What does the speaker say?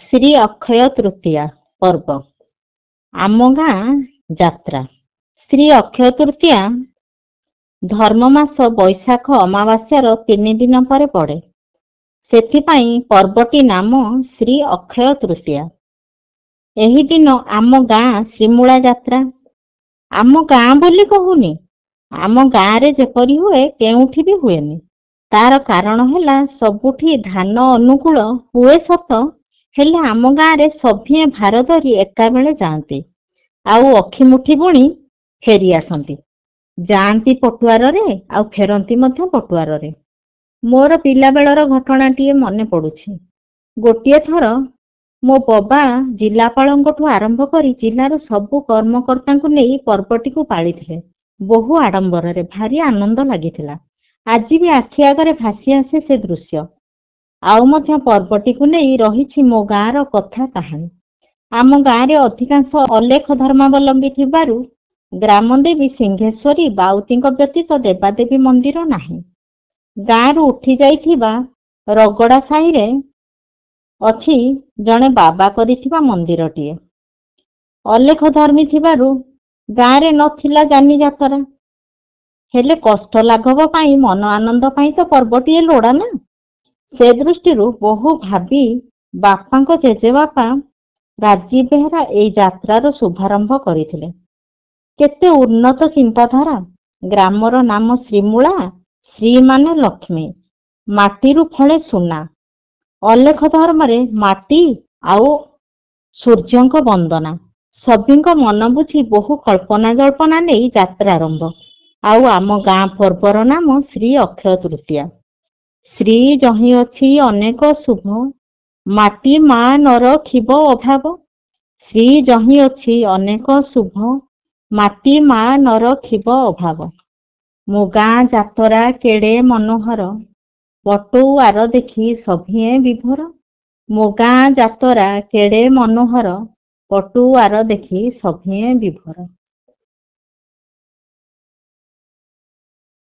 श्री अक्षय तृतीया पर्व आम गाँ जात्रा। श्री अक्षय तृतीया धर्म मास बैशाख अमावास्यार 3 दिन पर पड़े। सेथिपाई पर्वटी नाम श्री अक्षय तृतीया। एही दिन आम गाँ श्रीमूला जात्रा। आम गाँ बोली कहूनी, आम गाँ रे जेपरी हुए केउठी भी हुएनी। तार कारण है सबुठी धान अनुकूल हुए सत, हेले आम गाँ रे सभिए भार धरी एका बेले जाती आउ अखिमुठी बुणी फेरी आसती। जाती पटुआर रे आउ फेरती मध्य पटुआर रे। मोर पिला बेलर घटनाटीए मने पड़ुछि। गोटे थर मो बाबा जिलापालठू आरंभ करी जिलार सबु कर्मकर्ता नहीं पर्वटी को पालिथिले। बहु आडंबर रे भारी आनंद लागिथिला। आज भी आखि आगरे भासी आसे से दृश्य। आउ मध्य पर्वटी को नहीं रही मो गाँर कथा कहानी। आम गाँ रे अधिकांश अलेख धर्मावलंबी थिबारु ग्रामदेवी सिंहेश्वरी बाउती व्यतीत देवादेवी मंदिर नाही। गाँरु उठी जाइथिबा रगड़ा साही रे अछि जणे बाबा करिथिबा मंदिरटीए। अलेख धर्मी थिबारु गाँ रे नथिला जानी जातरा, हेले कष्ट लाघव पाई मन आनंद पाई तो पर्वटीए लोड़ा ना। से दृष्टि बहु भावी बापा जेजे बापा राजीव बेहरा एई जात्रार शुभारंभ करथिले। केते उन्नत चिंताधारा। ग्रामर नाम श्रीमूला। श्री माने लक्ष्मी, माटीरू फळे सुना। अलेख धर्म रे माटी आउ सूर्यंक वंदना। सभिंक मन बुझी बहु कल्पना जल्पना नहीं जात्रा आरंभ। आउ आम गाँ पर्वर नाम श्री अक्षय तृतीया। श्री जही अछि अनेक शुभ, माटी मा नर खिब अभाव। श्री जही अछि अनेक शुभ, माटी मा नर खिब अभाव। मो गाँ जातरा केड़े मनोहर, पटुआर देखी सभिए विभोर। मो गाँ जातरा केड़े मनोहर, पटुआर देखी सभिए विभोर।